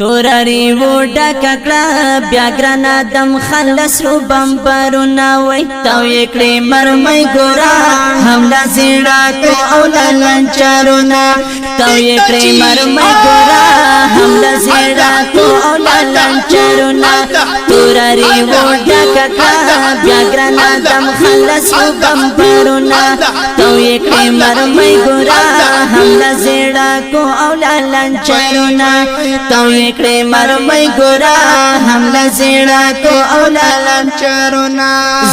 توراری وډا ککړه بیا ګرنا دم خلص رو بمبرونه وای تو یکړې مرمۍ ګورا حمله زیړه کو او لنچرونه تو یکړې مرمۍ ګورا حمله زیړه کو او لنچرونه توراری وډا ککړه بیا ګرنا دم خلص رو بمبرونه تو یکړې مرمۍ ګورا حمله زیړه کو او لنچرونه تو یکړې مرمۍ ګورا حمله زیړه کو او لنچرونه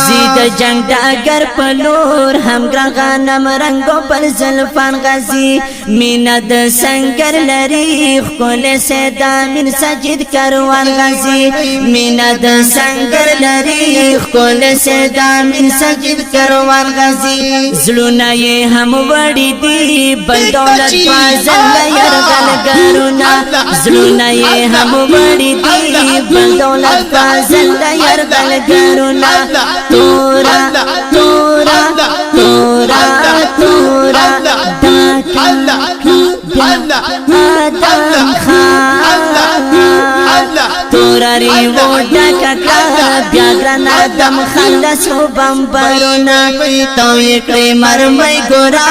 زید جنگ داګر پلور هم ګران غنم رنگو پر زلفان غزي مینا د سنگر لري خپل سدا من سجد کاروان غزي مینا د سنگر لري خپل سدا من سجد کاروان غزي زړونه یې هم وړي دي بل دولت فازل يرغل ګرونه زړونه یې هم وړي دي بل دولت فازل يرغل ګرونه تورا تورا تورا تورا توراری وډا ککا بیا ګرنا دم خلص و بمبرونه تو یکړې مرمۍ ګورا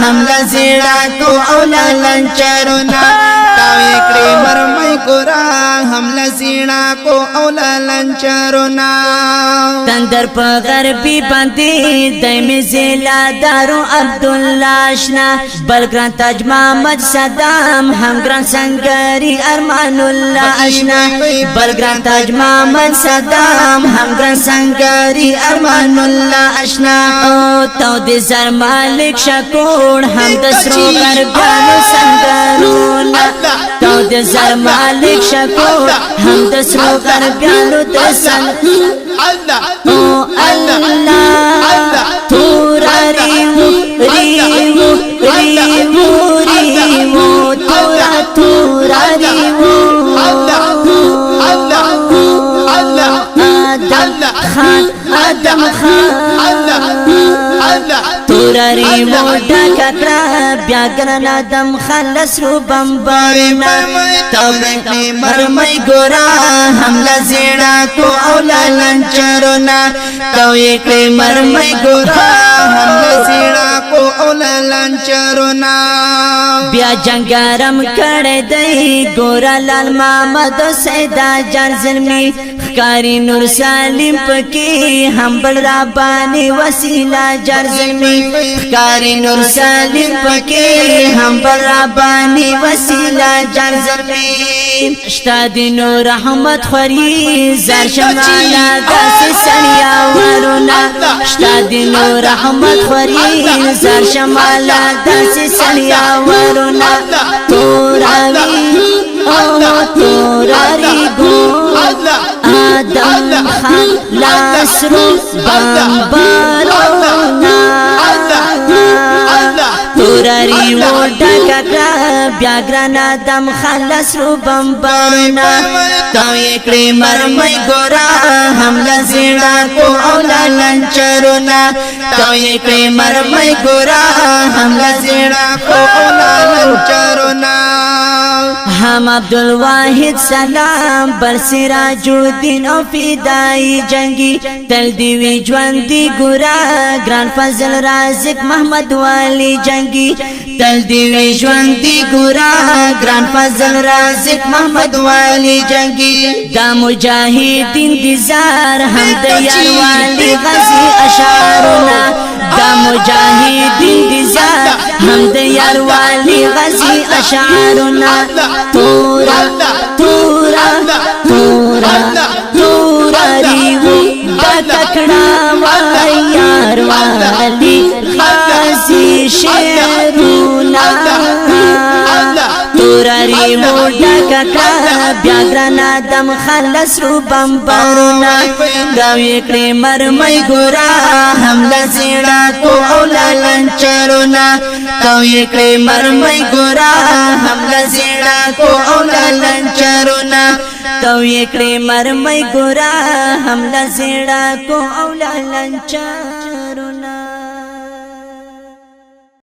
حمله زیړه کو او لنچرونه تو یکړې مرمۍ ګورا حمله زیړه کو او لنچرونه تندر په غربي باندې دایمي زیلا دارو عبد الله آشنا بلګران تاج محمد صدام هم ګران سنگري ارمان الله آشنا بلګران تاج محمد صدام هم ګران سنگري ارمان الله آشنا او تو دې زر مالک شکور هم د سرو غربانو سنگرونه تو دې زر مالک شکور هم د سرو غربانو د الله الله توراری ریو ریو ریو تورا توراری آدم خان توراری وډا ککړه بیا ګرنا دم خلص رو بمبرونه تو یکړې مرمۍ ګورا حمله زیړه کو او لنچرونه تو یکړې مرمۍ ګورا حمله زیړه کو او لنچرونه بیا جنگارم کړه دی ګورا لال محمد سیدا جان زلمی خکاری نور سالم پکی هم بل ربانی وسیله جان زلمی خکاری نور سالم پکی هم بل ربانی وسیله جان زلمی اشتاد نور رحمت خوری زر شمالا داس سړیا ورونه اشتاد نور رحمت خوری زر شمالا داس سړیا ورونه توراوی او توراری ګو آدم خان لاسرو بمبرونا توراری وډا ککړه بیا ګرنا دم خلص رو بمبرونا تو یکړې مرمۍ ګورا حمله زیړه کو او لنچرونه تو یکړې مرمۍ ګورا حمله زیړه کو او لنچرونه هم عبدالواحد سلام بر سراج الدین او فدای جنگی تل دی وی ژوندۍ ګورا ګران فضل رازق محمد والی جنگی تل دی وی ژوندۍ ګورا ګران فضل رازق محمد والی جنگی دا مجاهدین دي زار هم د یار والی غزي اشعارنا دا مجاهدین دي زار هم د یار والی غزي اشعارنا تورا تورا تورا تورا ریو دا ککړه وای یار والی غزي شعرنا توراری وډا ککړه بیا ګرنا دم خلص رو بمبرونه دا یکړې مرمۍ ګورا حمله زیړه کو او لنچرونه تو یکړې مرمۍ ګورا حمله زیړه کو او لنچرونه تو یکړې مرمۍ ګورا حمله زیړه کو او لنچرونه